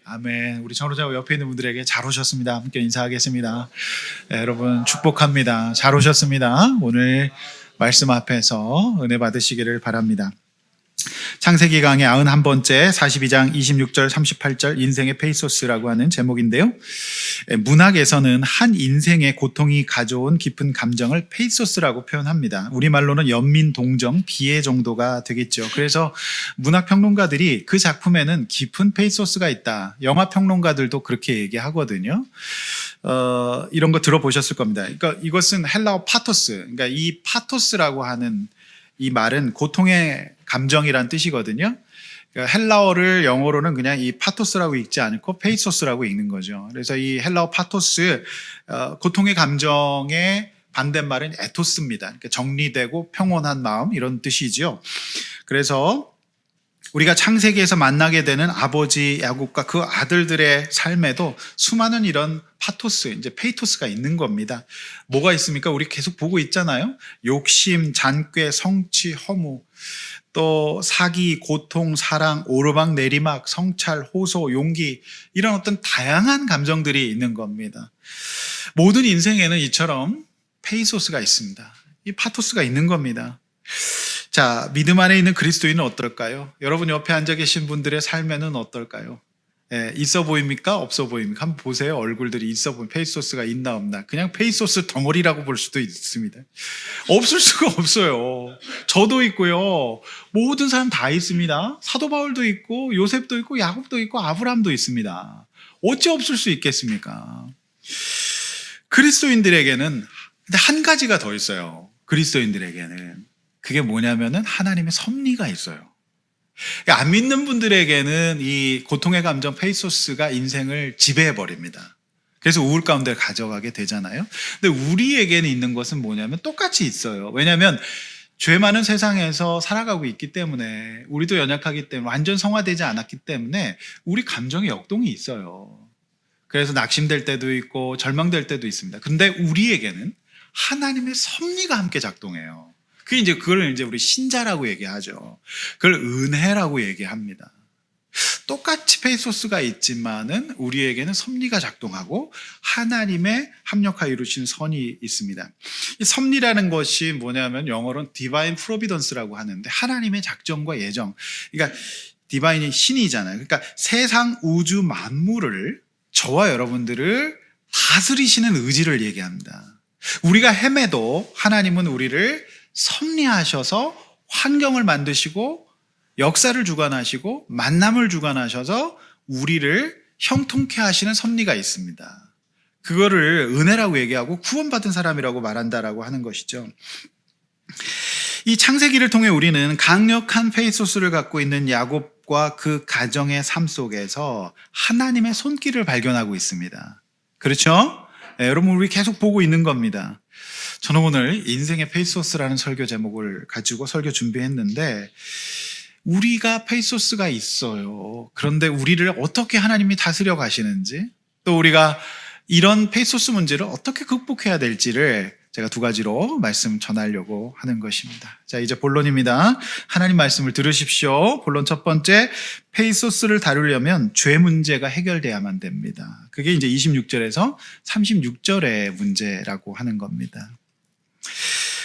아멘. 우리 전우자와 옆에 있는 분들에게 잘 오셨습니다. 함께 인사하겠습니다. 네, 여러분 축복합니다. 잘 오셨습니다. 오늘 말씀 앞에서 은혜 받으시기를 바랍니다. 창세기 강의 91번째 42장 26절 38절 인생의 페이소스라고 하는 제목인데요. 문학에서는 한 인생의 고통이 가져온 깊은 감정을 페이소스라고 표현합니다. 우리말로는 연민동정, 비애 정도가 되겠죠. 그래서 문학평론가들이 그 작품에는 깊은 페이소스가 있다. 영화평론가들도 그렇게 얘기하거든요. 이런 거 들어보셨을 겁니다. 그러니까 이것은 헬라어 파토스, 그러니까 이 파토스라고 하는 이 말은 고통의 감정이란 뜻이거든요. 그러니까 헬라어를 영어로는 그냥 이 파토스라고 읽지 않고 페이소스라고 읽는 거죠. 그래서 이 헬라어 파토스, 고통의 감정의 반대말은 에토스입니다. 그러니까 정리되고 평온한 마음 이런 뜻이죠. 그래서 우리가 창세기에서 만나게 되는 아버지 야곱과 그 아들들의 삶에도 수많은 이런 파토스, 이제 페이토스가 있는 겁니다. 뭐가 있습니까? 우리 계속 보고 있잖아요. 욕심, 잔꾀, 성취, 허무, 또 사기, 고통, 사랑, 오르막, 내리막, 성찰, 호소, 용기 이런 어떤 다양한 감정들이 있는 겁니다. 모든 인생에는 이처럼 페이소스가 있습니다. 이 파토스가 있는 겁니다. 자, 믿음 안에 있는 그리스도인은 어떨까요? 여러분 옆에 앉아 계신 분들의 삶에는 어떨까요? 있어 보입니까? 없어 보입니까? 한번 보세요. 얼굴들이 있어 보이면 페이소스가 있나 없나. 그냥 페이소스 덩어리라고 볼 수도 있습니다. 없을 수가 없어요. 저도 있고요. 모든 사람 다 있습니다. 사도 바울도 있고 요셉도 있고 야곱도 있고 아브라함도 있습니다. 어찌 없을 수 있겠습니까? 그리스도인들에게는 근데 한 가지가 더 있어요. 그리스도인들에게는. 그게 뭐냐면은 하나님의 섭리가 있어요. 안 믿는 분들에게는 이 고통의 감정 페이소스가 인생을 지배해버립니다. 그래서 우울 가운데 가져가게 되잖아요. 근데 우리에게는 있는 것은 뭐냐면 똑같이 있어요. 왜냐하면 죄 많은 세상에서 살아가고 있기 때문에 우리도 연약하기 때문에 완전 성화되지 않았기 때문에 우리 감정의 역동이 있어요. 그래서 낙심될 때도 있고 절망될 때도 있습니다. 근데 우리에게는 하나님의 섭리가 함께 작동해요. 그걸 이제 우리 신자라고 얘기하죠. 그걸 은혜라고 얘기합니다. 똑같이 페이소스가 있지만은 우리에게는 섭리가 작동하고 하나님의 합력하여 이루신 선이 있습니다. 이 섭리라는 것이 뭐냐면 영어로는 divine providence라고 하는데 하나님의 작정과 예정. 그러니까 디바인이 신이잖아요. 그러니까 세상 우주 만물을 저와 여러분들을 다스리시는 의지를 얘기합니다. 우리가 헤매도 하나님은 우리를 섭리하셔서 환경을 만드시고 역사를 주관하시고 만남을 주관하셔서 우리를 형통케 하시는 섭리가 있습니다. 그거를 은혜라고 얘기하고 구원받은 사람이라고 말한다라고 하는 것이죠. 이 창세기를 통해 우리는 강력한 페이소스를 갖고 있는 야곱과 그 가정의 삶 속에서 하나님의 손길을 발견하고 있습니다. 그렇죠? 네, 여러분 우리 계속 보고 있는 겁니다. 저는 오늘 인생의 페이소스라는 설교 제목을 가지고 설교 준비했는데 우리가 페이소스가 있어요. 그런데 우리를 어떻게 하나님이 다스려 가시는지 또 우리가 이런 페이소스 문제를 어떻게 극복해야 될지를 제가 두 가지로 말씀 전하려고 하는 것입니다. 자, 이제 본론입니다. 하나님 말씀을 들으십시오. 본론 첫 번째, 페이소스를 다루려면 죄 문제가 해결돼야만 됩니다. 그게 이제 26절에서 36절의 문제라고 하는 겁니다.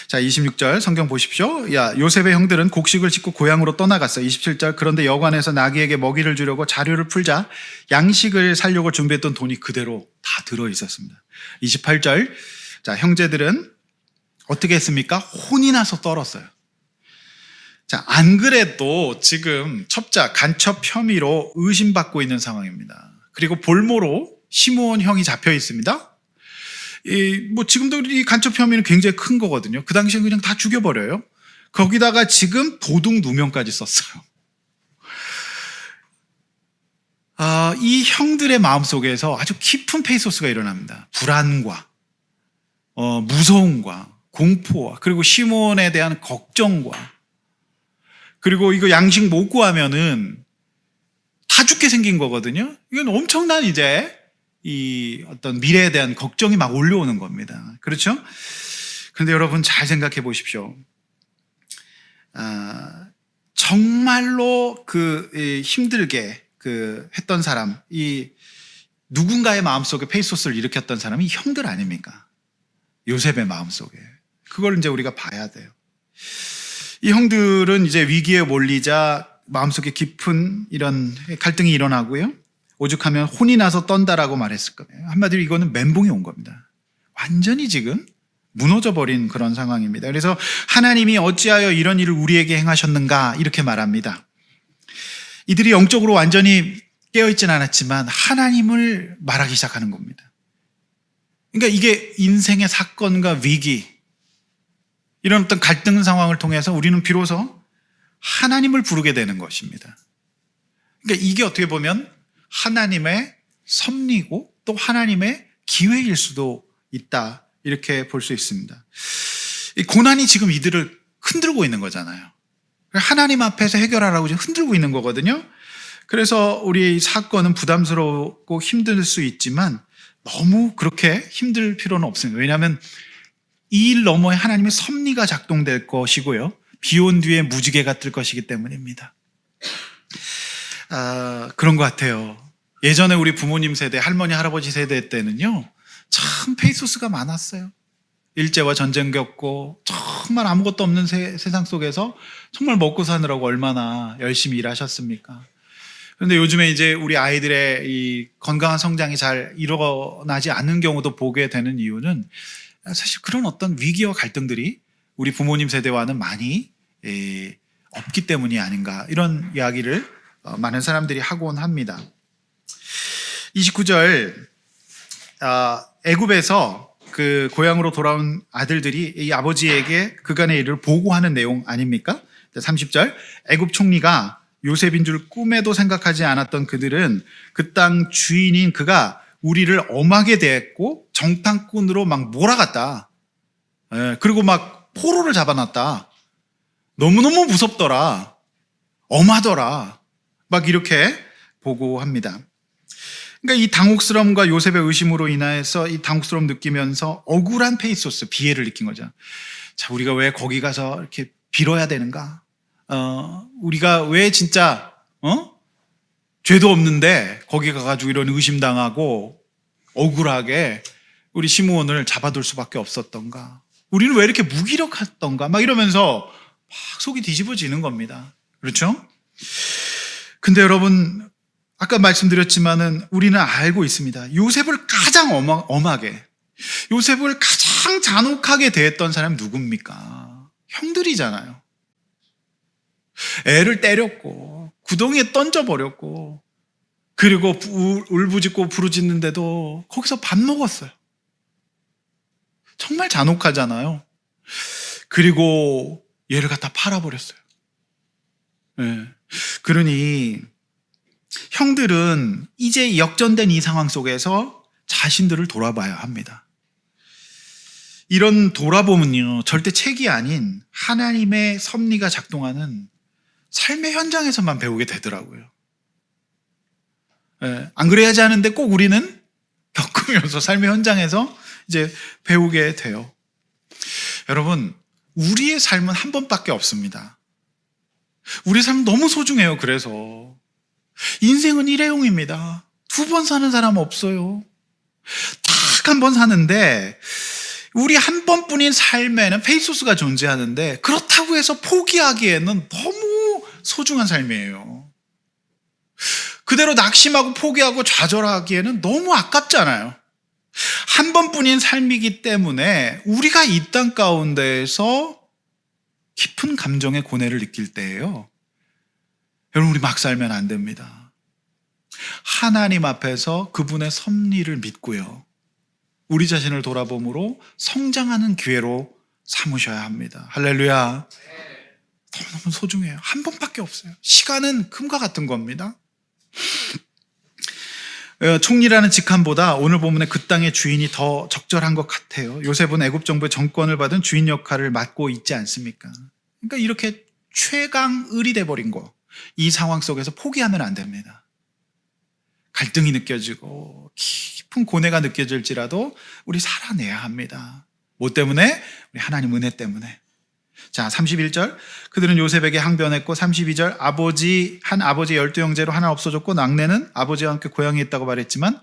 자, 26절 성경 보십시오. 야, 요셉의 형들은 곡식을 짓고 고향으로 떠나갔어. 27절, 그런데 여관에서 나귀에게 먹이를 주려고 자료를 풀자 양식을 사려고 준비했던 돈이 그대로 다 들어있었습니다. 28절, 자, 형제들은 어떻게 했습니까? 혼이 나서 떨었어요. 자, 안 그래도 지금 첩자, 간첩 혐의로 의심받고 있는 상황입니다. 그리고 볼모로 시므온 형이 잡혀 있습니다. 지금도 이 간첩 혐의는 굉장히 큰 거거든요. 그 당시엔 그냥 다 죽여버려요. 거기다가 지금 도둑 누명까지 썼어요. 이 형들의 마음속에서 아주 깊은 페이소스가 일어납니다. 불안과 무서움과 공포와 그리고 시몬에 대한 걱정과 그리고 이거 양식 못 구하면은 다 죽게 생긴 거거든요. 이건 엄청난 이제 이 어떤 미래에 대한 걱정이 막 올라오는 겁니다. 그렇죠? 그런데 여러분 잘 생각해 보십시오. 정말로 힘들게 했던 사람, 이 누군가의 마음속에 페이소스를 일으켰던 사람이 형들 아닙니까? 요셉의 마음속에. 그걸 이제 우리가 봐야 돼요. 이 형들은 이제 위기에 몰리자 마음속에 깊은 이런 갈등이 일어나고요. 오죽하면 혼이 나서 떤다라고 말했을 거예요. 한마디로 이거는 멘붕이 온 겁니다. 완전히 지금 무너져 버린 그런 상황입니다. 그래서 하나님이 어찌하여 이런 일을 우리에게 행하셨는가 이렇게 말합니다. 이들이 영적으로 완전히 깨어있지는 않았지만 하나님을 말하기 시작하는 겁니다. 그러니까 이게 인생의 사건과 위기, 이런 어떤 갈등 상황을 통해서 우리는 비로소 하나님을 부르게 되는 것입니다. 그러니까 이게 어떻게 보면 하나님의 섭리고 또 하나님의 기회일 수도 있다, 이렇게 볼 수 있습니다. 이 고난이 지금 이들을 흔들고 있는 거잖아요. 하나님 앞에서 해결하라고 지금 흔들고 있는 거거든요. 그래서 우리 사건은 부담스럽고 힘들 수 있지만 너무 그렇게 힘들 필요는 없습니다. 왜냐하면 이 일 너머에 하나님의 섭리가 작동될 것이고요. 비 온 뒤에 무지개가 뜰 것이기 때문입니다. 그런 것 같아요. 예전에 우리 부모님 세대, 할머니, 할아버지 세대 때는요, 참 페이소스가 많았어요. 일제와 전쟁 겪고 정말 아무것도 없는 세상 속에서 정말 먹고 사느라고 얼마나 열심히 일하셨습니까? 그런데 요즘에 이제 우리 아이들의 이 건강한 성장이 잘 일어나지 않는 경우도 보게 되는 이유는 사실 그런 어떤 위기와 갈등들이 우리 부모님 세대와는 많이 없기 때문이 아닌가, 이런 이야기를 많은 사람들이 하곤 합니다. 29절, 애굽에서 그 고향으로 돌아온 아들들이 이 아버지에게 그간의 일을 보고하는 내용 아닙니까? 30절, 애굽 총리가 요셉인 줄 꿈에도 생각하지 않았던 그들은 그 땅 주인인 그가 우리를 엄하게 대했고 정탐꾼으로 막 몰아갔다. 그리고 막 포로를 잡아놨다. 너무너무 무섭더라. 엄하더라. 막 이렇게 보고합니다. 그러니까 이 당혹스러움과 요셉의 의심으로 인해서 이 당혹스러움 느끼면서 억울한 페이소스, 비애를 느낀 거죠. 자, 우리가 왜 거기 가서 이렇게 빌어야 되는가? 우리가 왜 진짜 죄도 없는데 거기 가가지고 이런 의심당하고 억울하게 우리 시므온을 잡아둘 수밖에 없었던가? 우리는 왜 이렇게 무기력했던가? 막 이러면서 막 속이 뒤집어지는 겁니다. 그렇죠? 근데 여러분, 아까 말씀드렸지만은 우리는 알고 있습니다. 요셉을 가장 엄하게, 요셉을 가장 잔혹하게 대했던 사람이 누굽니까? 형들이잖아요. 애를 때렸고 구덩이에 던져버렸고, 그리고 울부짖고 부르짖는데도 거기서 밥 먹었어요. 정말 잔혹하잖아요. 그리고 얘를 갖다 팔아버렸어요. 네. 그러니 형들은 이제 역전된 이 상황 속에서 자신들을 돌아봐야 합니다. 이런 돌아봄은요, 절대 책이 아닌 하나님의 섭리가 작동하는 삶의 현장에서만 배우게 되더라고요. 안 그래야지 하는데 꼭 우리는 겪으면서 삶의 현장에서 이제 배우게 돼요. 여러분, 우리의 삶은 한 번밖에 없습니다. 우리의 삶은 너무 소중해요. 그래서 인생은 일회용입니다. 2번 사는 사람 없어요. 딱 한 번 사는데 우리 한 번뿐인 삶에는 페이소스가 존재하는데, 그렇다고 해서 포기하기에는 너무 소중한 삶이에요. 그대로 낙심하고 포기하고 좌절하기에는 너무 아깝잖아요. 한 번뿐인 삶이기 때문에 우리가 이 땅 가운데에서 깊은 감정의 고뇌를 느낄 때예요, 여러분, 우리 막 살면 안 됩니다. 하나님 앞에서 그분의 섭리를 믿고요, 우리 자신을 돌아봄으로 성장하는 기회로 삼으셔야 합니다. 할렐루야. 너무너무 소중해요. 한 번밖에 없어요. 시간은 금과 같은 겁니다. 총리라는 직함보다 오늘 본문의 그 땅의 주인이 더 적절한 것 같아요. 요셉은 애굽 정부의 정권을 받은 주인 역할을 맡고 있지 않습니까? 그러니까 이렇게 최강을이 돼버린 거, 이 상황 속에서 포기하면 안 됩니다. 갈등이 느껴지고 깊은 고뇌가 느껴질지라도 우리 살아내야 합니다. 뭐 때문에? 우리 하나님 은혜 때문에. 자, 31절. 그들은 요셉에게 항변했고, 32절. 아버지 12 형제로 하나 없어졌고, 막내는 아버지와 함께 고향에 있다고 말했지만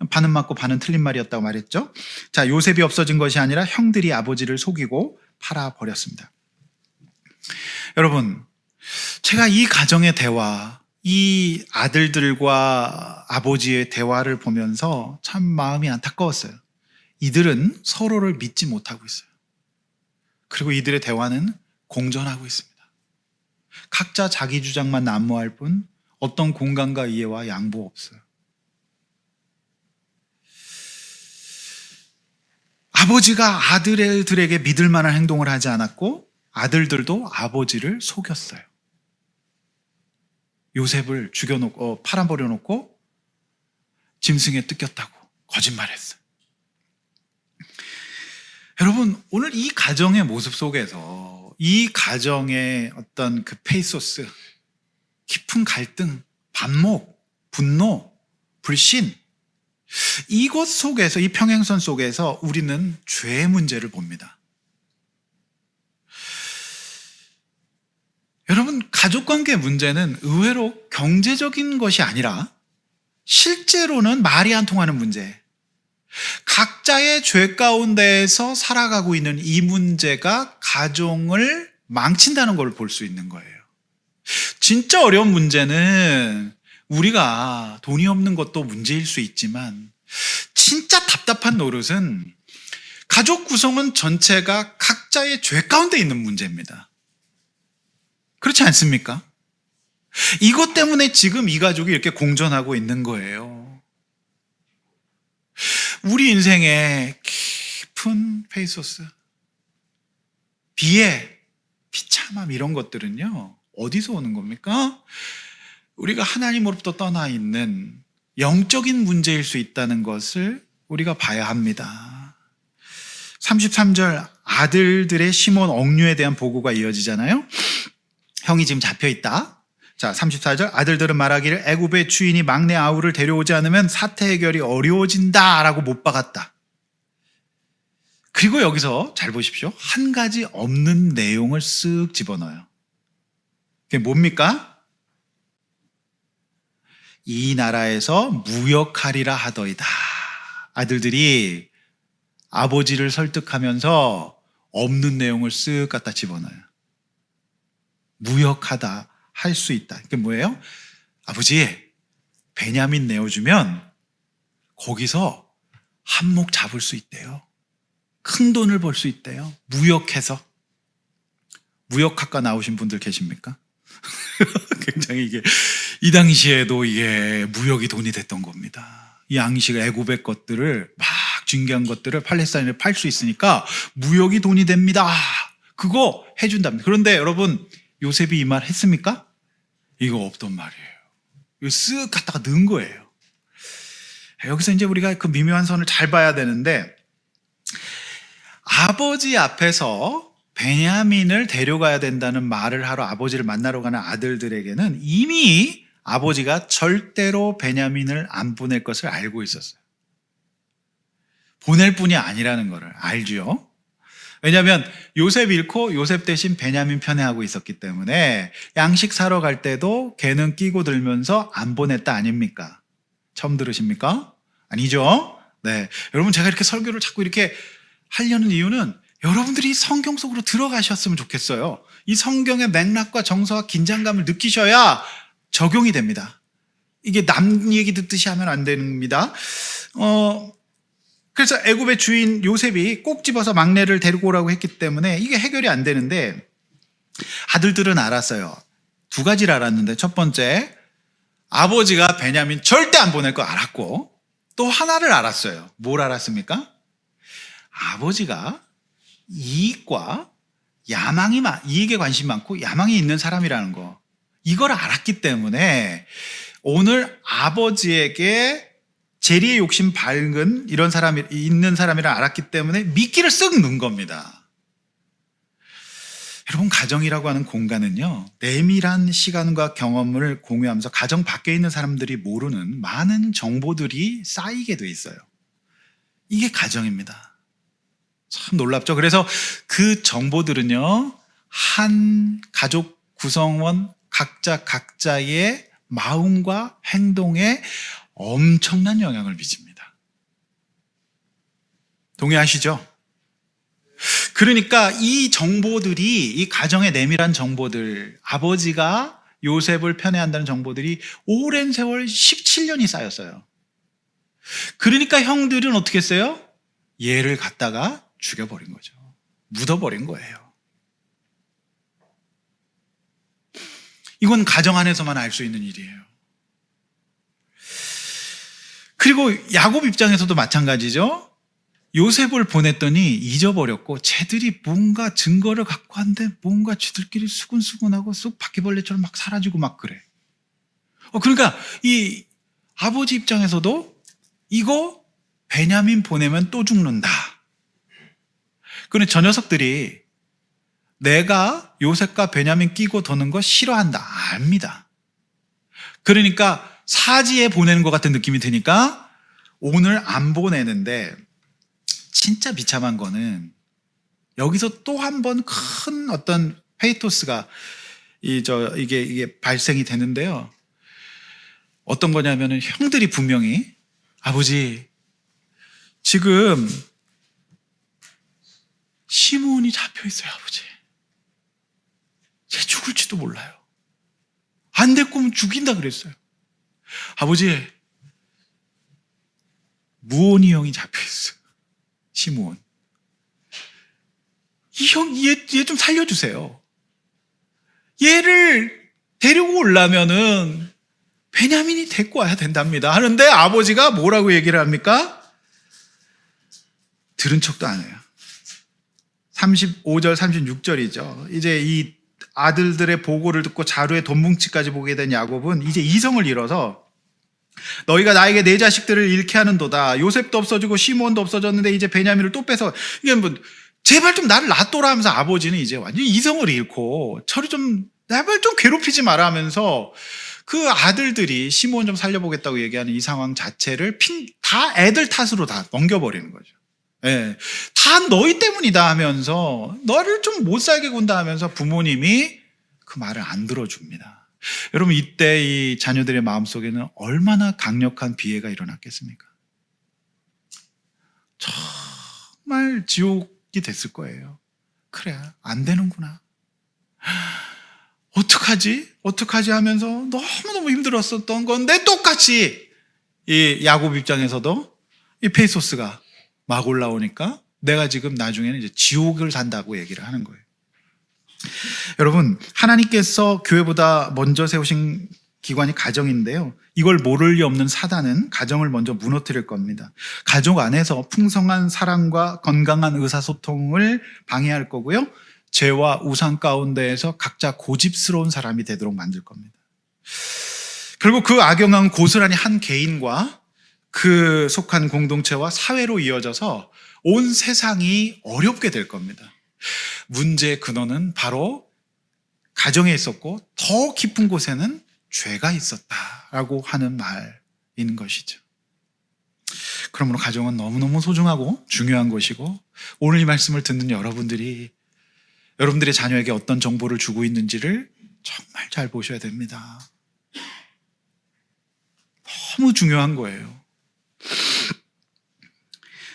반은 맞고 반은 틀린 말이었다고 말했죠. 자, 요셉이 없어진 것이 아니라 형들이 아버지를 속이고 팔아버렸습니다. 여러분, 제가 이 가정의 대화, 이 아들들과 아버지의 대화를 보면서 참 마음이 안타까웠어요. 이들은 서로를 믿지 못하고 있어요. 그리고 이들의 대화는 공존하고 있습니다. 각자 자기 주장만 난무할 뿐 어떤 공감과 이해와 양보 없어요. 아버지가 아들들에게 믿을 만한 행동을 하지 않았고 아들들도 아버지를 속였어요. 요셉을 팔아버려놓고 짐승에 뜯겼다고 거짓말했어요. 여러분, 오늘 이 가정의 모습 속에서 이 가정의 어떤 그 페이소스, 깊은 갈등, 반목, 분노, 불신, 이것 속에서, 이 평행선 속에서 우리는 죄의 문제를 봅니다. 여러분, 가족관계 문제는 의외로 경제적인 것이 아니라 실제로는 말이 안 통하는 문제, 각자의 죄 가운데에서 살아가고 있는 이 문제가 가정을 망친다는 걸 볼 수 있는 거예요. 진짜 어려운 문제는 우리가 돈이 없는 것도 문제일 수 있지만 진짜 답답한 노릇은 가족 구성원 전체가 각자의 죄 가운데 있는 문제입니다. 그렇지 않습니까? 이것 때문에 지금 이 가족이 이렇게 공존하고 있는 거예요. 우리 인생의 깊은 페이소스, 비애, 비참함 이런 것들은요, 어디서 오는 겁니까? 우리가 하나님으로부터 떠나 있는 영적인 문제일 수 있다는 것을 우리가 봐야 합니다. 33절 아들들의 시몬 억류에 대한 보고가 이어지잖아요. 형이 지금 잡혀 있다. 자, 34절 아들들은 말하기를 애굽의 주인이 막내 아우를 데려오지 않으면 사태 해결이 어려워진다라고 못 박았다. 그리고 여기서 잘 보십시오. 한 가지 없는 내용을 쓱 집어넣어요. 그게 뭡니까? 이 나라에서 무역하리라 하더이다. 아들들이 아버지를 설득하면서 없는 내용을 쓱 갖다 집어넣어요. 무역하다, 할 수 있다. 그게 뭐예요? 아버지, 베냐민 내어주면 거기서 한몫 잡을 수 있대요. 큰 돈을 벌 수 있대요. 무역해서. 무역학과 나오신 분들 계십니까? 굉장히 이 당시에도 이게 무역이 돈이 됐던 겁니다. 이 양식 애굽의 것들을 막 중요한 것들을 팔레스타인에 팔 수 있으니까 무역이 돈이 됩니다. 그거 해준답니다. 그런데 여러분, 요셉이 이 말 했습니까? 이거 없던 말이에요. 이거 쓱 갖다가 넣은 거예요. 여기서 이제 우리가 그 미묘한 선을 잘 봐야 되는데, 아버지 앞에서 베냐민을 데려가야 된다는 말을 하러 아버지를 만나러 가는 아들들에게는 이미 아버지가 절대로 베냐민을 안 보낼 것을 알고 있었어요. 보낼 뿐이 아니라는 것을 알죠. 왜냐하면 요셉 잃고 요셉 대신 베냐민 편에 하고 있었기 때문에 양식 사러 갈 때도 걔는 끼고 들면서 안 보냈다 아닙니까? 처음 들으십니까? 아니죠? 네. 여러분, 제가 이렇게 설교를 자꾸 이렇게 하려는 이유는 여러분들이 성경 속으로 들어가셨으면 좋겠어요. 이 성경의 맥락과 정서와 긴장감을 느끼셔야 적용이 됩니다. 이게 남 얘기 듣듯이 하면 안 됩니다. 그래서 애굽의 주인 요셉이 꼭 집어서 막내를 데리고 오라고 했기 때문에 이게 해결이 안 되는데, 아들들은 알았어요. 두 가지를 알았는데, 첫 번째, 아버지가 베냐민 절대 안 보낼 거 알았고, 또 하나를 알았어요. 뭘 알았습니까? 아버지가 이익과 이익에 관심이 많고 야망이 있는 사람이라는 거, 이걸 알았기 때문에 오늘 아버지에게 재리의 욕심 밝은 이런 사람이 있는 사람이라 알았기 때문에 미끼를 쓱 넣은 겁니다. 여러분, 가정이라고 하는 공간은요, 내밀한 시간과 경험을 공유하면서 가정 밖에 있는 사람들이 모르는 많은 정보들이 쌓이게 돼 있어요. 이게 가정입니다. 참 놀랍죠. 그래서 그 정보들은요, 한 가족 구성원 각자의 마음과 행동에 엄청난 영향을 미칩니다. 동의하시죠? 그러니까 이 정보들이, 이 가정의 내밀한 정보들, 아버지가 요셉을 편애한다는 정보들이 오랜 세월 17년이 쌓였어요. 그러니까 형들은 어떻게 했어요? 얘를 갖다가 죽여버린 거죠. 묻어버린 거예요. 이건 가정 안에서만 알 수 있는 일이에요. 그리고 야곱 입장에서도 마찬가지죠. 요셉을 보냈더니 잊어버렸고, 쟤들이 뭔가 증거를 갖고 왔는데 뭔가 쟤들끼리 수근수근하고 쑥 바퀴벌레처럼 막 사라지고 막 그래. 그러니까 이 아버지 입장에서도 이거 베냐민 보내면 또 죽는다. 그런데 저 녀석들이 내가 요셉과 베냐민 끼고 도는 거 싫어한다. 압니다. 그러니까 사지에 보내는 것 같은 느낌이 드니까 오늘 안 보내는데, 진짜 비참한 거는 여기서 또 한 번 큰 어떤 페이토스가 이게 발생이 되는데요. 어떤 거냐면은 형들이 분명히 아버지 지금 시므온이 잡혀 있어요, 아버지. 쟤 죽을지도 몰라요. 안 될 거면 죽인다 그랬어요. 아버지 무온이 형이 잡혀 있어. 시므온. 이 형, 얘 좀 살려주세요. 얘를 데리고 오려면은 베냐민이 데리고 와야 된답니다. 하는데 아버지가 뭐라고 얘기를 합니까? 들은 척도 안 해요. 35절, 36절이죠. 이제 이 아들들의 보고를 듣고 자루에 돈 뭉치까지 보게 된 야곱은 이제 이성을 잃어서 너희가 나에게 내 자식들을 잃게 하는도다. 요셉도 없어지고 시므온도 없어졌는데 이제 베냐민을 또 뺏어. 이게 뭐 제발 좀 나를 놔둬라 하면서 아버지는 이제 완전히 이성을 잃고 저를 좀 제발 좀 괴롭히지 마라 하면서 그 아들들이 시므온 좀 살려보겠다고 얘기하는 이 상황 자체를 다 애들 탓으로 다 넘겨버리는 거죠. 예, 다 너희 때문이다 하면서 너를 좀 못 살게 군다 하면서 부모님이 그 말을 안 들어줍니다. 여러분 이때 이 자녀들의 마음속에는 얼마나 강력한 비애가 일어났겠습니까? 정말 지옥이 됐을 거예요. 그래, 안 되는구나. 어떡하지 하면서 너무너무 힘들었었던 건데 똑같이 이 야곱 입장에서도 이 페이소스가 막 올라오니까 내가 지금 나중에는 이제 지옥을 산다고 얘기를 하는 거예요. 여러분, 하나님께서 교회보다 먼저 세우신 기관이 가정인데요. 이걸 모를 리 없는 사단은 가정을 먼저 무너뜨릴 겁니다. 가족 안에서 풍성한 사랑과 건강한 의사소통을 방해할 거고요. 죄와 우상 가운데에서 각자 고집스러운 사람이 되도록 만들 겁니다. 결국 그 악영향은 고스란히 한 개인과 그 속한 공동체와 사회로 이어져서 온 세상이 어렵게 될 겁니다. 문제의 근원은 바로 가정에 있었고 더 깊은 곳에는 죄가 있었다라고 하는 말인 것이죠. 그러므로 가정은 너무너무 소중하고 중요한 것이고, 오늘 이 말씀을 듣는 여러분들이 여러분들의 자녀에게 어떤 정보를 주고 있는지를 정말 잘 보셔야 됩니다. 너무 중요한 거예요.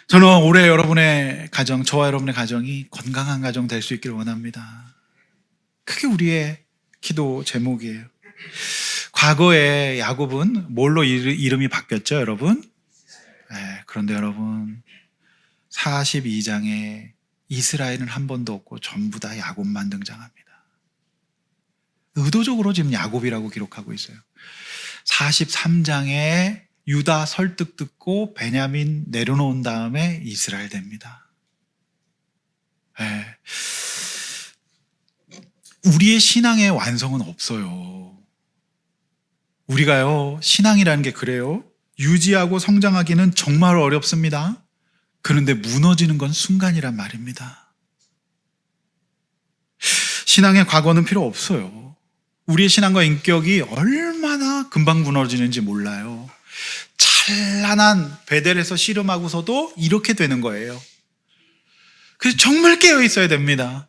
저는 올해 여러분의 가정, 저와 여러분의 가정이 건강한 가정 될 수 있기를 원합니다. 그게 우리의 기도 제목이에요. 과거에 야곱은 뭘로 이름이 바뀌었죠, 여러분? 네, 그런데 여러분 42장에 이스라엘은 한 번도 없고 전부 다 야곱만 등장합니다. 의도적으로 지금 야곱이라고 기록하고 있어요. 43장에 유다 설득 듣고 베냐민 내려놓은 다음에 이스라엘 됩니다. 네. 우리의 신앙의 완성은 없어요. 우리가요, 신앙이라는 게 그래요. 유지하고 성장하기는 정말 어렵습니다. 그런데 무너지는 건 순간이란 말입니다. 신앙의 과거는 필요 없어요. 우리의 신앙과 인격이 얼마나 금방 무너지는지 몰라요. 찬란한 베델에서 씨름하고서도 이렇게 되는 거예요. 그래서 정말 깨어 있어야 됩니다.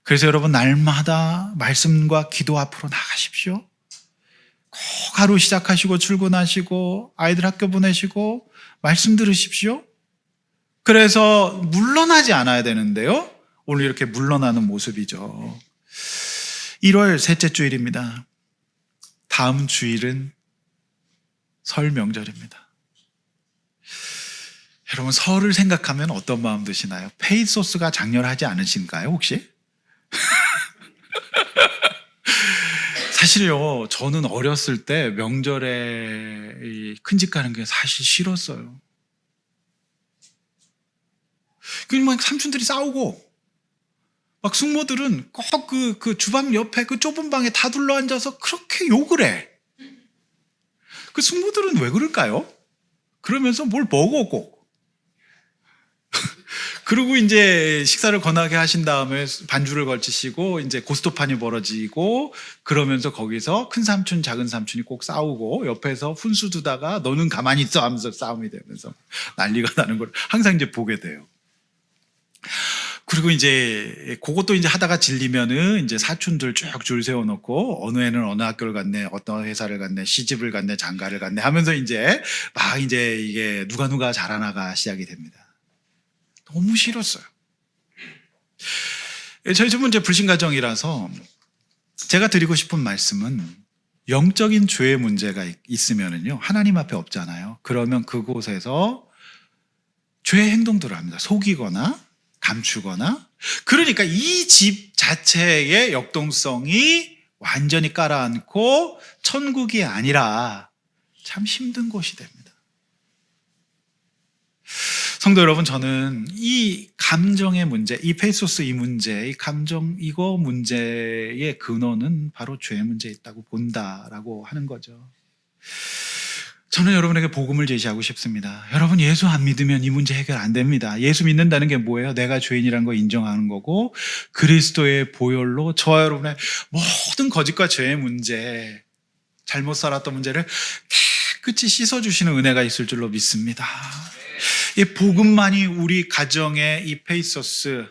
그래서 여러분 날마다 말씀과 기도 앞으로 나가십시오. 꼭 하루 시작하시고 출근하시고 아이들 학교 보내시고 말씀 들으십시오. 그래서 물러나지 않아야 되는데요. 오늘 이렇게 물러나는 모습이죠. 1월 셋째 주일입니다. 다음 주일은 설 명절입니다. 여러분 설을 생각하면 어떤 마음 드시나요? 페이소스가 장렬하지 않으신가요 혹시? 사실요 저는 어렸을 때 명절에 큰집 가는 게 사실 싫었어요. 그냥 삼촌들이 싸우고 막 숙모들은 꼭 그 주방 옆에 그 좁은 방에 다 둘러앉아서 그렇게 욕을 해. 그 숙모들은 왜 그럴까요? 그러면서 뭘 먹어 꼭. 그리고 이제 식사를 거나게 하신 다음에 반주를 걸치시고 이제 고스톱판이 벌어지고 그러면서 거기서 큰 삼촌 작은 삼촌이 꼭 싸우고 옆에서 훈수 두다가 너는 가만히 있어 하면서 싸움이 되면서 난리가 나는 걸 항상 이제 보게 돼요. 그리고 이제 그것도 이제 하다가 질리면은 이제 사촌들 쭉 줄 세워놓고 어느 애는 어느 학교를 갔네, 어떤 회사를 갔네, 시집을 갔네, 장가를 갔네 하면서 이제 막 이제 이게 누가 자라나가 시작이 됩니다. 너무 싫었어요. 저희 집은 이제 불신가정이라서 제가 드리고 싶은 말씀은 영적인 죄의 문제가 있으면은요 하나님 앞에 없잖아요. 그러면 그곳에서 죄의 행동들을 합니다. 속이거나 감추거나. 그러니까 이 집 자체의 역동성이 완전히 깔아앉고 천국이 아니라 참 힘든 곳이 됩니다. 성도 여러분, 저는 이 감정의 문제, 이 페이소스 이 문제, 이 감정 이거 문제의 근원은 바로 죄의 문제에 있다고 본다라고 하는 거죠. 저는 여러분에게 복음을 제시하고 싶습니다. 여러분 예수 안 믿으면 이 문제 해결 안 됩니다. 예수 믿는다는 게 뭐예요? 내가 죄인이라는 거 인정하는 거고 그리스도의 보혈로 저와 여러분의 모든 거짓과 죄의 문제, 잘못 살았던 문제를 깨끗이 씻어주시는 은혜가 있을 줄로 믿습니다. 이 복음만이 우리 가정의 이 페이소스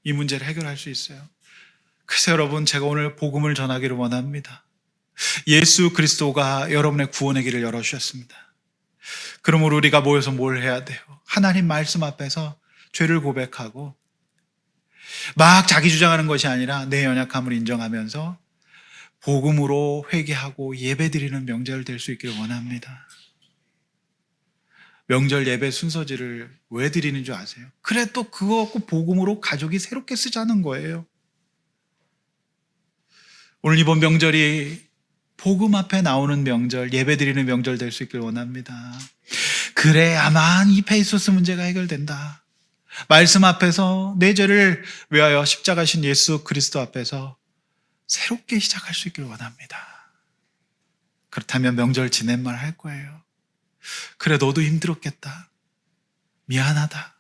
이 문제를 해결할 수 있어요. 그래서 여러분 제가 오늘 복음을 전하기를 원합니다. 예수 그리스도가 여러분의 구원의 길을 열어주셨습니다. 그러므로 우리가 모여서 뭘 해야 돼요? 하나님 말씀 앞에서 죄를 고백하고 막 자기 주장하는 것이 아니라 내 연약함을 인정하면서 복음으로 회개하고 예배드리는 명절 될 수 있기를 원합니다. 명절 예배 순서지를 왜 드리는 줄 아세요? 그래 또 그거 갖고 복음으로 가족이 새롭게 쓰자는 거예요. 오늘 이번 명절이 복음 앞에 나오는 명절, 예배드리는 명절 될 수 있기를 원합니다. 그래야만 이 페이소스 문제가 해결된다. 말씀 앞에서 내 죄를 위하여 십자가신 예수 그리스도 앞에서 새롭게 시작할 수 있기를 원합니다. 그렇다면 명절 지낸 말 할 거예요. 그래 너도 힘들었겠다. 미안하다.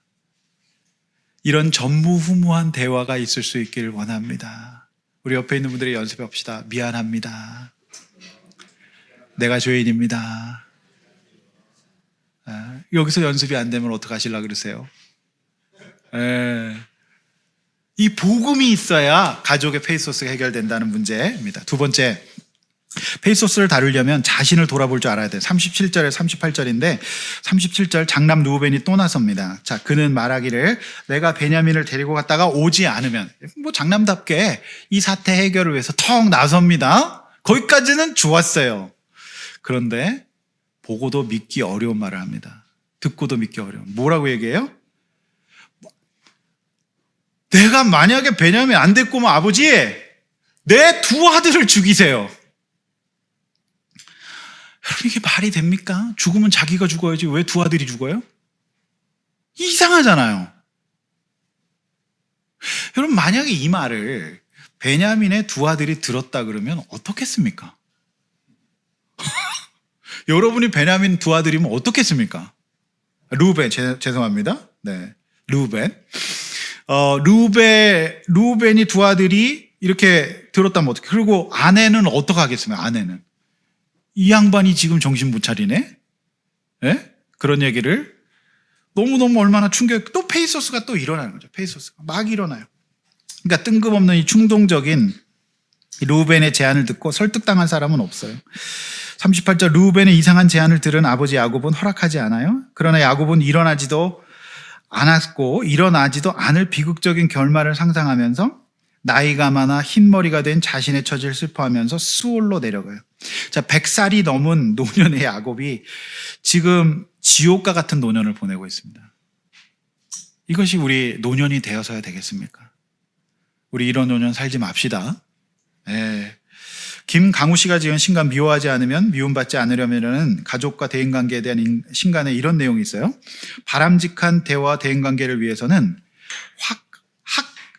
이런 전무후무한 대화가 있을 수 있기를 원합니다. 우리 옆에 있는 분들이 연습해 봅시다. 미안합니다. 내가 죄인입니다. 여기서 연습이 안 되면 어떡하시려고 그러세요? 이 복음이 있어야 가족의 페이소스가 해결된다는 문제입니다. 두 번째, 페이소스를 다루려면 자신을 돌아볼 줄 알아야 돼요. 37절에 38절인데 37절 장남 르우벤이 또 나섭니다. 자, 그는 말하기를 내가 베냐민을 데리고 갔다가 오지 않으면, 뭐 장남답게 이 사태 해결을 위해서 턱 나섭니다. 거기까지는 좋았어요. 그런데 보고도 믿기 어려운 말을 합니다. 듣고도 믿기 어려운. 뭐라고 얘기해요? 내가 만약에 베냐민 안 됐고면 아버지 내 두 아들을 죽이세요. 여러분 이게 말이 됩니까? 죽으면 자기가 죽어야지 왜 두 아들이 죽어요? 이상하잖아요. 여러분 만약에 이 말을 베냐민의 두 아들이 들었다 그러면 어떻겠습니까? 여러분이 베냐민 두 아들이면 어떻겠습니까? 르우벤, 죄송합니다. 네, 르우벤. 르우벤이 두 아들이 이렇게 들었다면 어떻게? 그리고 아내는 어떻게 하겠습니까? 아내는 이 양반이 지금 정신 못 차리네. 네? 그런 얘기를 너무너무 얼마나 충격. 또 페이소스가 또 일어나는 거죠. 페이소스가 막 일어나요. 그러니까 뜬금없는 이 충동적인 르우벤의 제안을 듣고 설득당한 사람은 없어요. 38절, 르우벤의 이상한 제안을 들은 아버지 야곱은 허락하지 않아요. 그러나 야곱은 일어나지도 않았고 일어나지도 않을 비극적인 결말을 상상하면서 나이가 많아 흰머리가 된 자신의 처지를 슬퍼하면서 수올로 내려가요. 자, 100살이 넘은 노년의 야곱이 지금 지옥과 같은 노년을 보내고 있습니다. 이것이 우리 노년이 되어서야 되겠습니까? 우리 이런 노년 살지 맙시다. 예. 김강우 씨가 지은 신간 미워하지 않으면 미움받지 않으려면은 가족과 대인관계에 대한 신간에 이런 내용이 있어요. 바람직한 대화 대인관계를 위해서는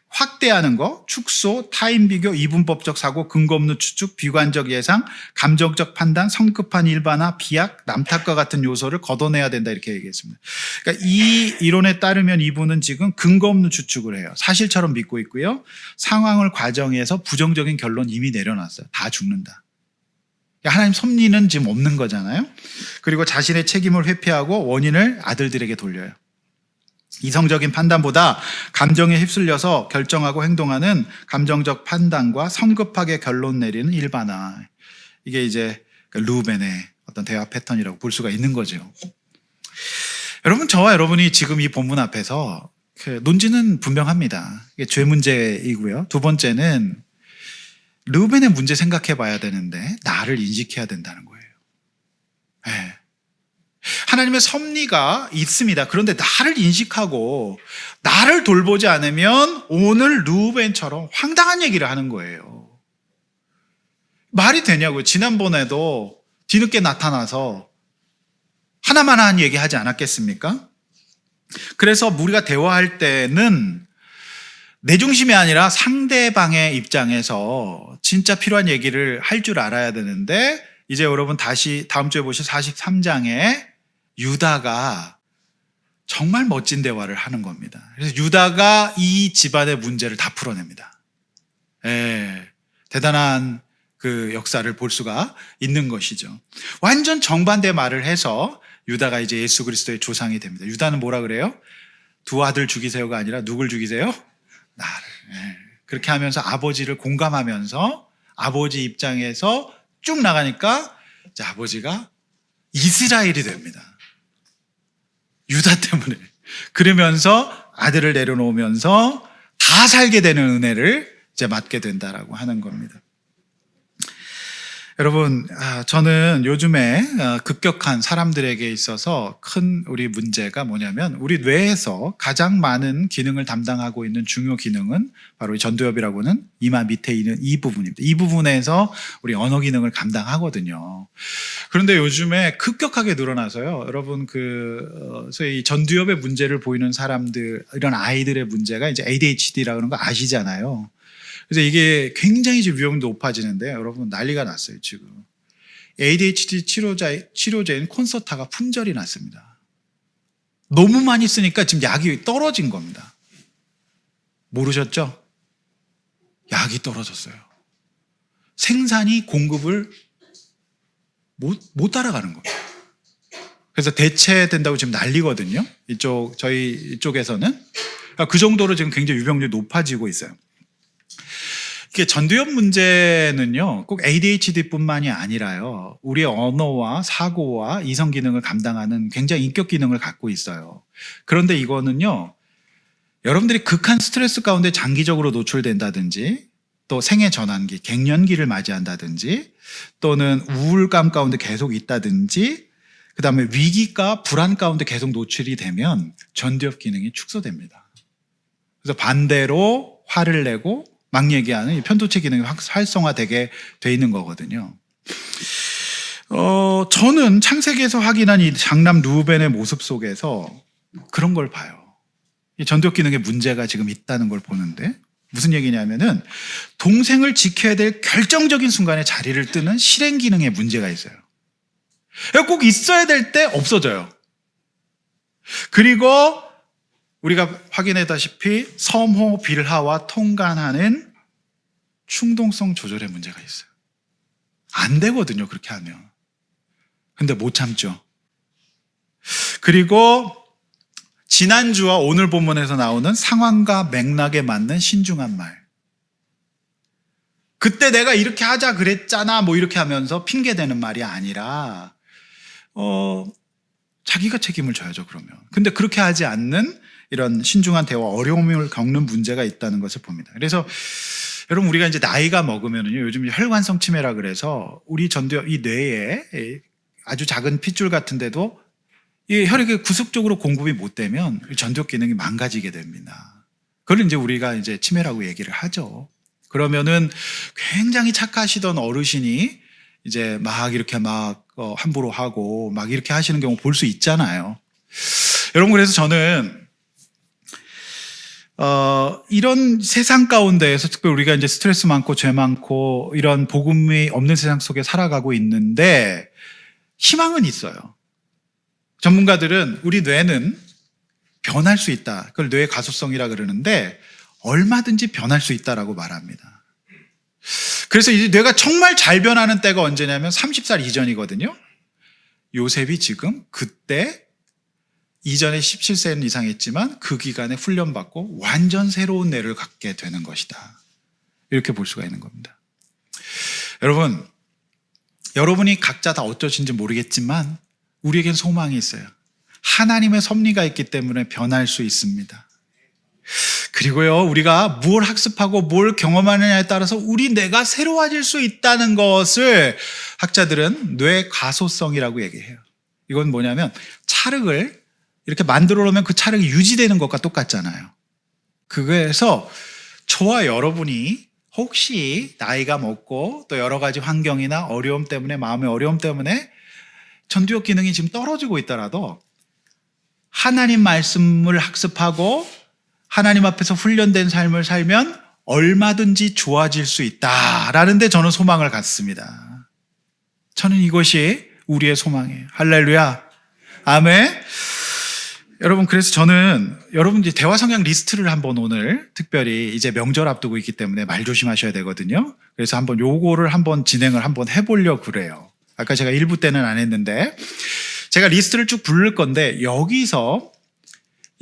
확대하는 거, 축소, 타인 비교, 이분법적 사고, 근거 없는 추측, 비관적 예상, 감정적 판단, 성급한 일반화, 비약, 남탓과 같은 요소를 걷어내야 된다 이렇게 얘기했습니다. 그러니까 이 이론에 따르면 이분은 지금 근거 없는 추측을 해요. 사실처럼 믿고 있고요. 상황을 과정해서 부정적인 결론 이미 내려놨어요. 다 죽는다. 그러니까 하나님 섭리는 지금 없는 거잖아요. 그리고 자신의 책임을 회피하고 원인을 아들들에게 돌려요. 이성적인 판단보다 감정에 휩쓸려서 결정하고 행동하는 감정적 판단과 성급하게 결론 내리는 일반화. 이게 이제 르우벤의 어떤 대화 패턴이라고 볼 수가 있는 거죠. 여러분, 저와 여러분이 지금 이 본문 앞에서 논지는 분명합니다. 이게 죄 문제이고요. 두 번째는 르우벤의 문제 생각해 봐야 되는데 나를 인식해야 된다는 거예요. 네. 하나님의 섭리가 있습니다. 그런데 나를 인식하고 나를 돌보지 않으면 오늘 르우벤처럼 황당한 얘기를 하는 거예요. 말이 되냐고요. 지난번에도 뒤늦게 나타나서 하나만한 얘기 하지 않았겠습니까? 그래서 우리가 대화할 때는 내 중심이 아니라 상대방의 입장에서 진짜 필요한 얘기를 할 줄 알아야 되는데, 이제 여러분 다시 다음 주에 보실 43장에 유다가 정말 멋진 대화를 하는 겁니다. 그래서 유다가 이 집안의 문제를 다 풀어냅니다. 예, 대단한 그 역사를 볼 수가 있는 것이죠. 완전 정반대 말을 해서 유다가 이제 예수 그리스도의 조상이 됩니다. 유다는 뭐라 그래요? 두 아들 죽이세요가 아니라 누굴 죽이세요? 나를. 예, 그렇게 하면서 아버지를 공감하면서 아버지 입장에서 쭉 나가니까 이제 아버지가 이스라엘이 됩니다. 유다 때문에. 그러면서 아들을 내려놓으면서 다 살게 되는 은혜를 이제 맡게 된다라고 하는 겁니다. 여러분, 저는 요즘에 급격한 사람들에게 있어서 큰 우리 문제가 뭐냐면, 우리 뇌에서 가장 많은 기능을 담당하고 있는 중요 기능은 바로 이 전두엽이라고는 이마 밑에 있는 이 부분입니다. 이 부분에서 우리 언어 기능을 감당하거든요. 그런데 요즘에 급격하게 늘어나서요. 여러분, 소위 전두엽의 문제를 보이는 사람들, 이런 아이들의 문제가 이제 ADHD라는 거 아시잖아요. 그래서 이게 굉장히 지금 위험이 높아지는데, 여러분 난리가 났어요. 지금 ADHD 치료제인 콘서타가 품절이 났습니다. 너무 많이 쓰니까 지금 약이 떨어진 겁니다. 모르셨죠? 약이 떨어졌어요. 생산이 공급을 못 따라가는 거예요. 그래서 대체된다고 지금 난리거든요. 저희 이쪽에서는. 그 정도로 지금 굉장히 유병률이 높아지고 있어요. 이게 전두엽 문제는요, 꼭 ADHD뿐만이 아니라요, 우리의 언어와 사고와 이성 기능을 감당하는 굉장히 인격 기능을 갖고 있어요. 그런데 이거는요, 여러분들이 극한 스트레스 가운데 장기적으로 노출된다든지, 또 생애 전환기, 갱년기를 맞이한다든지, 또는 우울감 가운데 계속 있다든지, 그 다음에 위기가 불안 가운데 계속 노출이 되면 전두엽 기능이 축소됩니다. 그래서 반대로 화를 내고 막 얘기하는 이 편도체 기능이 활성화되게 돼 있는 거거든요. 저는 창세기에서 확인한 이 장남 르우벤의 모습 속에서 그런 걸 봐요. 이 전두엽 기능에 문제가 지금 있다는 걸 보는데, 무슨 얘기냐면은 동생을 지켜야 될 결정적인 순간에 자리를 뜨는 실행 기능에 문제가 있어요. 꼭 있어야 될 때 없어져요. 그리고 우리가 확인했다시피 섬호 빌하와 통간하는 충동성 조절의 문제가 있어요. 안 되거든요, 그렇게 하면. 근데 못 참죠. 그리고 지난주와 오늘 본문에서 나오는 상황과 맥락에 맞는 신중한 말. 그때 내가 이렇게 하자 그랬잖아 뭐 이렇게 하면서 핑계대는 말이 아니라 자기가 책임을 져야죠. 그러면. 근데 그렇게 하지 않는 이런 신중한 대화, 어려움을 겪는 문제가 있다는 것을 봅니다. 그래서 여러분, 우리가 이제 나이가 먹으면요, 요즘 혈관성 치매라 그래서 우리 이 뇌에 아주 작은 핏줄 같은데도 이 혈액이 구속적으로 공급이 못 되면 전두엽 기능이 망가지게 됩니다. 그걸 이제 우리가 이제 치매라고 얘기를 하죠. 그러면은 굉장히 착하시던 어르신이 이제 막 이렇게 막 함부로 하고 막 이렇게 하시는 경우 볼 수 있잖아요. 여러분, 그래서 저는 이런 세상 가운데에서 특별히 우리가 이제 스트레스 많고 죄 많고 이런 복음이 없는 세상 속에 살아가고 있는데 희망은 있어요. 전문가들은 우리 뇌는 변할 수 있다. 그걸 뇌의 가소성이라 그러는데 얼마든지 변할 수 있다라고 말합니다. 그래서 이제 뇌가 정말 잘 변하는 때가 언제냐면 30살 이전이거든요. 요셉이 지금 그때 이전에 17세 이상 했지만 그 기간에 훈련받고 완전 새로운 뇌를 갖게 되는 것이다. 이렇게 볼 수가 있는 겁니다. 여러분이 각자 다 어쩌신지 모르겠지만 우리에겐 소망이 있어요. 하나님의 섭리가 있기 때문에 변할 수 있습니다. 그리고요, 우리가 뭘 학습하고 뭘 경험하느냐에 따라서 우리 뇌가 새로워질 수 있다는 것을 학자들은 뇌 가소성이라고 얘기해요. 이건 뭐냐면 찰흙을 이렇게 만들어 놓으면 그 찰흙이 유지되는 것과 똑같잖아요. 그래서 저와 여러분이 혹시 나이가 먹고 또 여러 가지 환경이나 어려움 때문에, 마음의 어려움 때문에 전두엽 기능이 지금 떨어지고 있더라도 하나님 말씀을 학습하고 하나님 앞에서 훈련된 삶을 살면 얼마든지 좋아질 수 있다라는 데 저는 소망을 갖습니다. 저는 이것이 우리의 소망이에요. 할렐루야. 아멘. 여러분, 그래서 저는 여러분 이제 대화 성향 리스트를 한번 오늘 특별히 이제 명절 앞두고 있기 때문에 말 조심하셔야 되거든요. 그래서 한번 요거를 한번 진행을 한번 해보려고 그래요. 아까 제가 1부 때는 안 했는데 제가 리스트를 쭉 부를 건데 여기서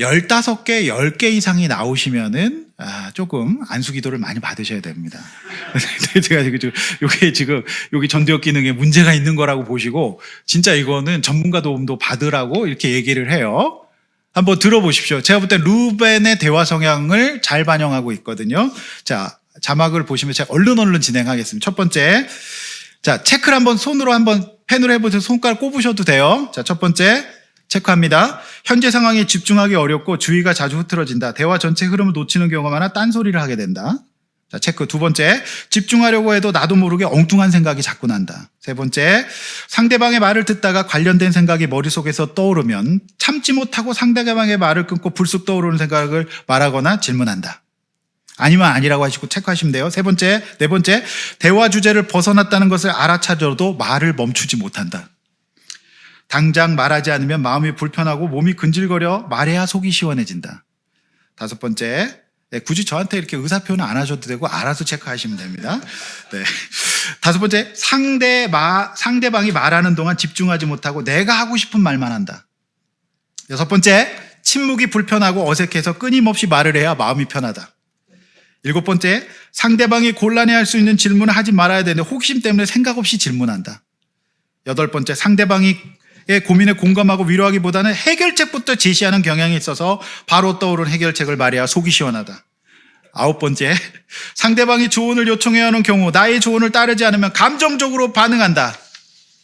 15개, 10개 이상이 나오시면은 조금 안수기도를 많이 받으셔야 됩니다. 제가 여기 전두엽 기능에 문제가 있는 거라고 보시고 진짜 이거는 전문가 도움도 받으라고 이렇게 얘기를 해요. 한번 들어보십시오. 제가 볼 때 루벤의 대화 성향을 잘 반영하고 있거든요. 자, 자막을 보시면 제가 얼른 진행하겠습니다. 첫 번째, 자, 체크를 한번 손으로 한번 펜으로 해보세요. 손가락 꼽으셔도 돼요. 자, 첫 번째 체크합니다. 현재 상황에 집중하기 어렵고 주의가 자주 흐트러진다. 대화 전체 흐름을 놓치는 경우가 많아 딴소리를 하게 된다. 자, 체크. 두 번째, 집중하려고 해도 나도 모르게 엉뚱한 생각이 자꾸 난다. 세 번째, 상대방의 말을 듣다가 관련된 생각이 머릿속에서 떠오르면 참지 못하고 상대방의 말을 끊고 불쑥 떠오르는 생각을 말하거나 질문한다. 아니면 아니라고 하시고 체크하시면 돼요. 세 번째, 네 번째, 대화 주제를 벗어났다는 것을 알아차려도 말을 멈추지 못한다. 당장 말하지 않으면 마음이 불편하고 몸이 근질거려 말해야 속이 시원해진다. 다섯 번째, 네, 굳이 저한테 이렇게 의사표현을 안 하셔도 되고 알아서 체크하시면 됩니다. 네. 다섯 번째, 상대방이 말하는 동안 집중하지 못하고 내가 하고 싶은 말만 한다. 여섯 번째, 침묵이 불편하고 어색해서 끊임없이 말을 해야 마음이 편하다. 일곱 번째, 상대방이 곤란해할 수 있는 질문을 하지 말아야 되는데 호기심 때문에 생각 없이 질문한다. 여덟 번째, 상대방이 고민에 공감하고 위로하기보다는 해결책부터 제시하는 경향이 있어서 바로 떠오른 해결책을 말해야 속이 시원하다. 아홉 번째, 상대방이 조언을 요청해야 하는 경우 나의 조언을 따르지 않으면 감정적으로 반응한다.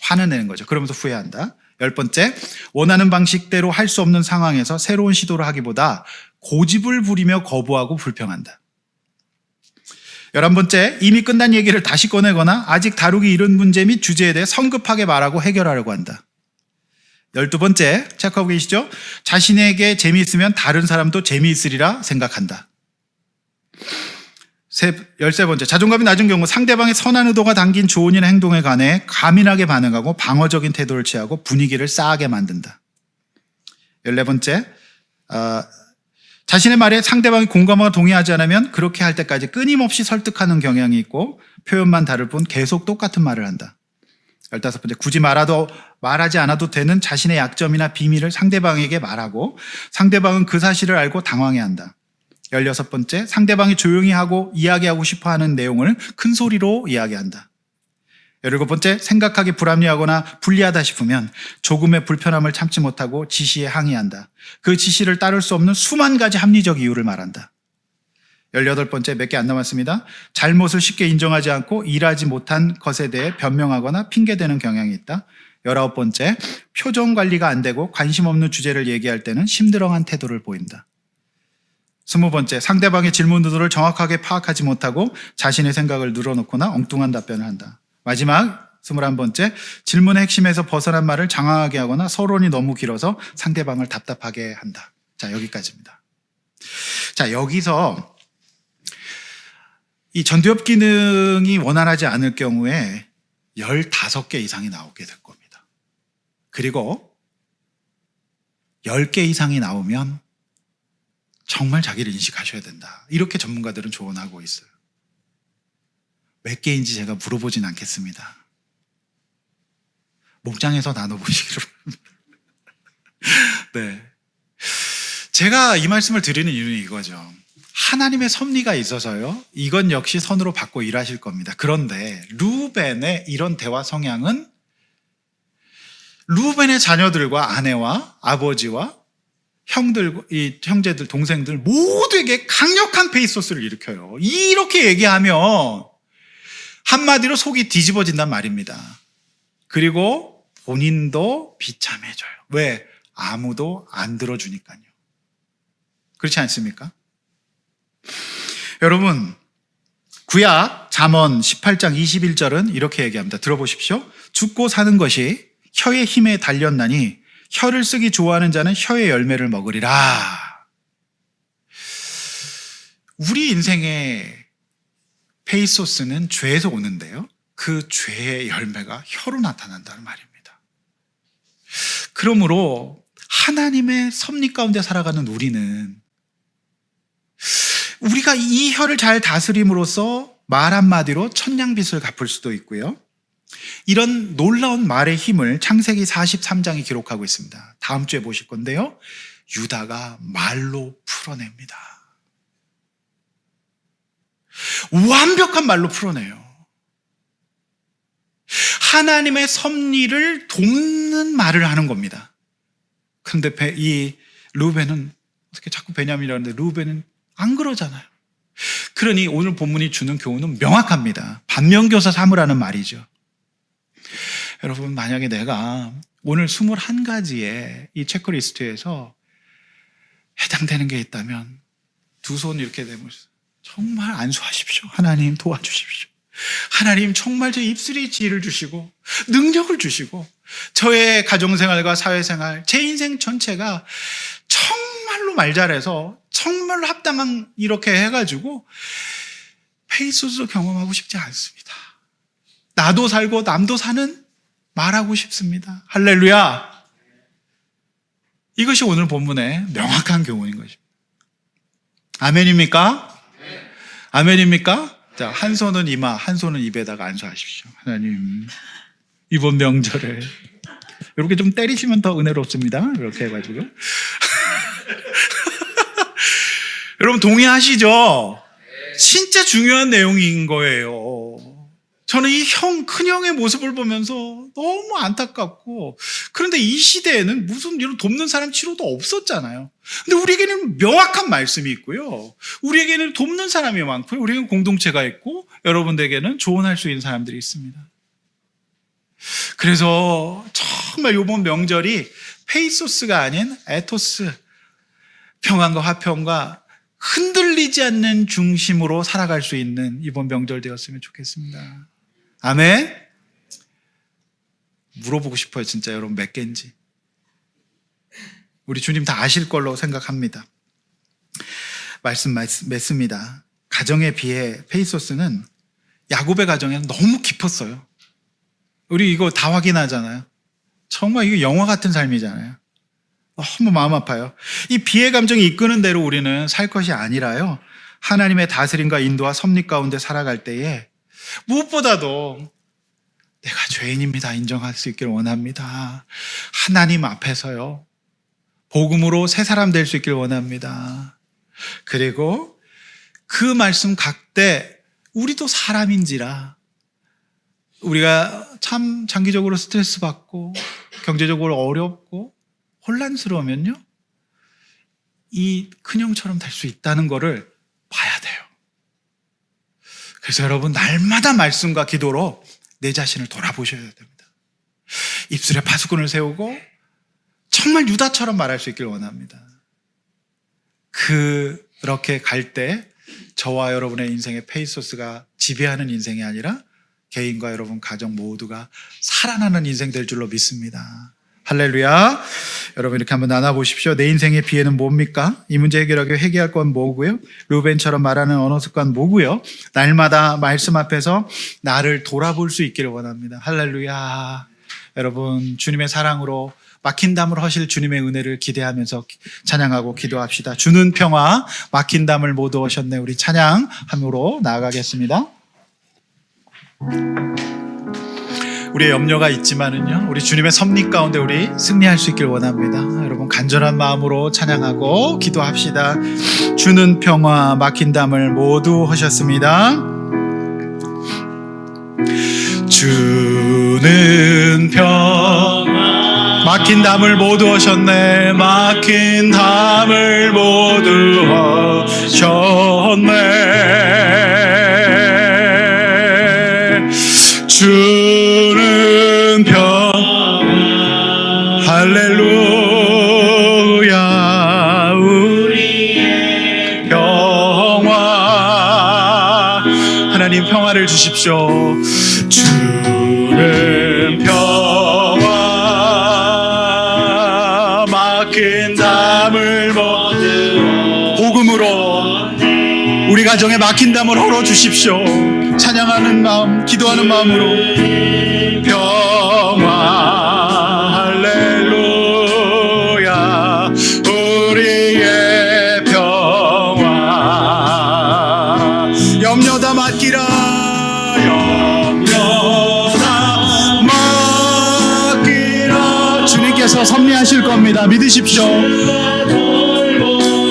화는 내는 거죠. 그러면서 후회한다. 열 번째, 원하는 방식대로 할 수 없는 상황에서 새로운 시도를 하기보다 고집을 부리며 거부하고 불평한다. 11번째, 이미 끝난 얘기를 다시 꺼내거나 아직 다루기 이른 문제 및 주제에 대해 성급하게 말하고 해결하려고 한다. 12번째, 체크하고 계시죠? 자신에게 재미있으면 다른 사람도 재미있으리라 생각한다. 13번째, 자존감이 낮은 경우 상대방의 선한 의도가 담긴 조언이나 행동에 관해 가민하게 반응하고 방어적인 태도를 취하고 분위기를 싸하게 만든다. 14번째, 자신의 말에 상대방이 공감하고 동의하지 않으면 그렇게 할 때까지 끊임없이 설득하는 경향이 있고 표현만 다를 뿐 계속 똑같은 말을 한다. 15번째, 굳이 말하지 않아도 되는 자신의 약점이나 비밀을 상대방에게 말하고 상대방은 그 사실을 알고 당황해한다. 16번째, 상대방이 조용히 하고 이야기하고 싶어하는 내용을 큰 소리로 이야기한다. 17번째, 생각하기 불합리하거나 불리하다 싶으면 조금의 불편함을 참지 못하고 지시에 항의한다. 그 지시를 따를 수 없는 수만 가지 합리적 이유를 말한다. 18번째, 몇 개 안 남았습니다. 잘못을 쉽게 인정하지 않고 일하지 못한 것에 대해 변명하거나 핑계대는 경향이 있다. 19번째, 표정 관리가 안 되고 관심 없는 주제를 얘기할 때는 심드렁한 태도를 보인다. 20번째, 상대방의 질문 의도를 정확하게 파악하지 못하고 자신의 생각을 늘어놓거나 엉뚱한 답변을 한다. 마지막 21번째, 질문의 핵심에서 벗어난 말을 장황하게 하거나 서론이 너무 길어서 상대방을 답답하게 한다. 자, 여기까지입니다. 자, 여기서 이 전두엽 기능이 원활하지 않을 경우에 15개 이상이 나오게 될 겁니다. 그리고 10개 이상이 나오면 정말 자기를 인식하셔야 된다. 이렇게 전문가들은 조언하고 있어요. 몇 개인지 제가 물어보진 않겠습니다. 목장에서 나눠보시기를 바랍니다. 네. 제가 이 말씀을 드리는 이유는 이거죠. 하나님의 섭리가 있어서요, 이건 역시 선으로 받고 일하실 겁니다. 그런데 루벤의 이런 대화 성향은 루벤의 자녀들과 아내와 아버지와 형제들, 동생들 모두에게 강력한 페이소스를 일으켜요. 이렇게 얘기하면 한마디로 속이 뒤집어진단 말입니다. 그리고 본인도 비참해져요. 왜? 아무도 안 들어주니까요. 그렇지 않습니까? 여러분, 구약 잠언 18장 21절은 이렇게 얘기합니다. 들어보십시오. 죽고 사는 것이 혀의 힘에 달렸나니 혀를 쓰기 좋아하는 자는 혀의 열매를 먹으리라. 우리 인생의 페이소스는 죄에서 오는데요, 그 죄의 열매가 혀로 나타난다는 말입니다. 그러므로 하나님의 섭리 가운데 살아가는 우리가 이 혀를 잘 다스림으로써 말 한마디로 천냥빚을 갚을 수도 있고요, 이런 놀라운 말의 힘을 창세기 43장이 기록하고 있습니다. 다음 주에 보실 건데요, 유다가 말로 풀어냅니다. 완벽한 말로 풀어내요. 하나님의 섭리를 돕는 말을 하는 겁니다. 그런데 이 루벤은, 어떻게 자꾸 베냐민이라는데 루벤은 안 그러잖아요. 그러니 오늘 본문이 주는 교훈은 명확합니다. 반면교사 삼으라는 말이죠. 여러분, 만약에 내가 오늘 21가지의 이 체크리스트에서 해당되는 게 있다면 두 손 이렇게 대면서 정말 안수하십시오. 하나님 도와주십시오. 하나님 정말 제 입술에 지혜를 주시고 능력을 주시고 저의 가정생활과 사회생활, 제 인생 전체가 정말로 말 잘해서 정말로 합당한 이렇게 해가지고 페이소스 경험하고 싶지 않습니다. 나도 살고 남도 사는 말하고 싶습니다. 할렐루야. 이것이 오늘 본문의 명확한 교훈인 것입니다. 아멘입니까? 아멘입니까? 자, 한 손은 이마, 한 손은 입에다가 안수하십시오. 하나님, 이번 명절에 이렇게 좀 때리시면 더 은혜롭습니다. 이렇게 해가지고. 여러분 동의하시죠? 진짜 중요한 내용인 거예요. 저는 이 큰형의 모습을 보면서 너무 안타깝고, 그런데 이 시대에는 무슨 이런 돕는 사람 치료도 없었잖아요. 근데 우리에게는 명확한 말씀이 있고요, 우리에게는 돕는 사람이 많고요, 우리에게는 공동체가 있고, 여러분들에게는 조언할 수 있는 사람들이 있습니다. 그래서 정말 이번 명절이 페이소스가 아닌 에토스, 평안과 화평과 흔들리지 않는 중심으로 살아갈 수 있는 이번 명절 되었으면 좋겠습니다. 아멘. 물어보고 싶어요, 진짜 여러분, 몇 개인지. 우리 주님 다 아실 걸로 생각합니다. 말씀 맺습니다. 가정에 비해 페이소스는 야곱의 가정에는 너무 깊었어요. 우리 이거 다 확인하잖아요. 정말 이거 영화 같은 삶이잖아요. 너무 마음 아파요. 이 비애 감정이 이끄는 대로 우리는 살 것이 아니라요, 하나님의 다스림과 인도와 섭리 가운데 살아갈 때에 무엇보다도 내가 죄인입니다 인정할 수 있길 원합니다. 하나님 앞에서요, 복음으로 새 사람 될 수 있길 원합니다. 그리고 그 말씀 각때 우리도 사람인지라, 우리가 참 장기적으로 스트레스 받고 경제적으로 어렵고 혼란스러우면요, 이 큰형처럼 될 수 있다는 거를 봐야 돼요. 그래서 여러분, 날마다 말씀과 기도로 내 자신을 돌아보셔야 됩니다. 입술에 파수꾼을 세우고 정말 유다처럼 말할 수 있길 원합니다. 그렇게 갈 때 저와 여러분의 인생의 페이소스가 지배하는 인생이 아니라 개인과 여러분 가정 모두가 살아나는 인생 될 줄로 믿습니다. 할렐루야. 여러분, 이렇게 한번 나눠보십시오. 내 인생의 비애는 뭡니까? 이 문제 해결하기 위해 회개할 건 뭐고요? 루벤처럼 말하는 언어 습관 뭐고요? 날마다 말씀 앞에서 나를 돌아볼 수 있기를 원합니다. 할렐루야. 여러분, 주님의 사랑으로 막힌 담을 허실 주님의 은혜를 기대하면서 찬양하고 기도합시다. 주는 평화, 막힌 담을 모두 허셨네. 우리 찬양함으로 나아가겠습니다. 우리의 염려가 있지만은요, 우리 주님의 섭리 가운데 우리 승리할 수 있길 원합니다. 여러분, 간절한 마음으로 찬양하고 기도합시다. 주는 평화, 막힌 담을 모두 허셨습니다. 주는 평화, 막힌 담을 모두 허셨네. 막힌 담을 모두 허셨네. 주는 평화, 할렐루야. 우리의 평화, 하나님 평화를 주십시오. 주는 평화, 막힌 담을 모두 복음으로 우리 가정에 막힌 담을 헐어 주십시오. 찬양하는 마음, 기도하는 마음으로 평화, 할렐루야. 우리의 평화, 염려다 맡기라. 염려다 맡기라. 주님께서 섭리하실 겁니다. 믿으십시오.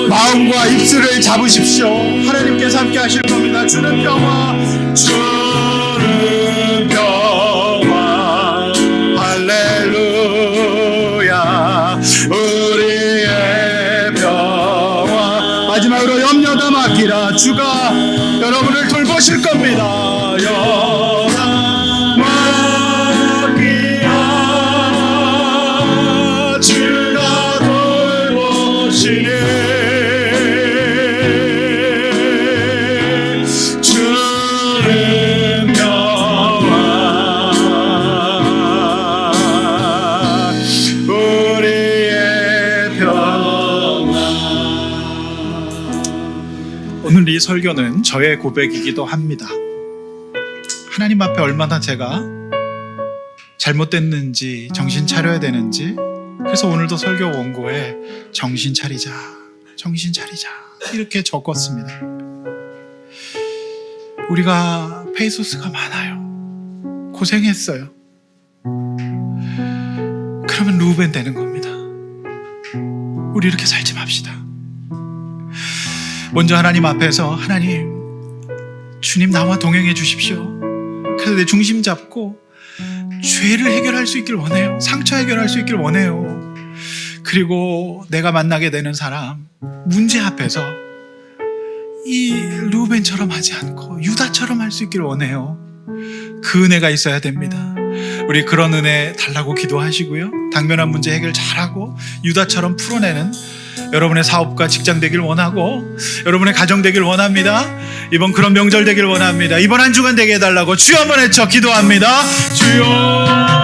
마음과 입술을 잡으십시오. 하나님께서 함께 하실 겁니다. 주는 평화, 주는 평화, 할렐루야. 우리의 평화. 마지막으로 염려다 맡기라. 주가 여러분을 돌보실 겁니다. 맡기라. 주가 돌보시니 오늘 이 설교는 저의 고백이기도 합니다. 하나님 앞에 얼마나 제가 잘못됐는지, 정신 차려야 되는지, 그래서 오늘도 설교 원고에 정신 차리자, 정신 차리자 이렇게 적었습니다. 우리가 페이소스가 많아요. 고생했어요. 그러면 루벤 되는 겁니다. 우리 이렇게 살지 맙시다. 먼저 하나님 앞에서, 하나님, 주님 나와 동행해 주십시오. 그래서 내 중심 잡고 죄를 해결할 수 있길 원해요. 상처 해결할 수 있길 원해요. 그리고 내가 만나게 되는 사람, 문제 앞에서 이 루벤처럼 하지 않고 유다처럼 할 수 있길 원해요. 그 은혜가 있어야 됩니다. 우리 그런 은혜 달라고 기도하시고요, 당면한 문제 해결 잘하고 유다처럼 풀어내는 여러분의 사업과 직장 되길 원하고, 여러분의 가정 되길 원합니다. 이번 그런 명절 되길 원합니다. 이번 한 주간 되게 해달라고 주여 한번 외쳐 기도합니다. 주여.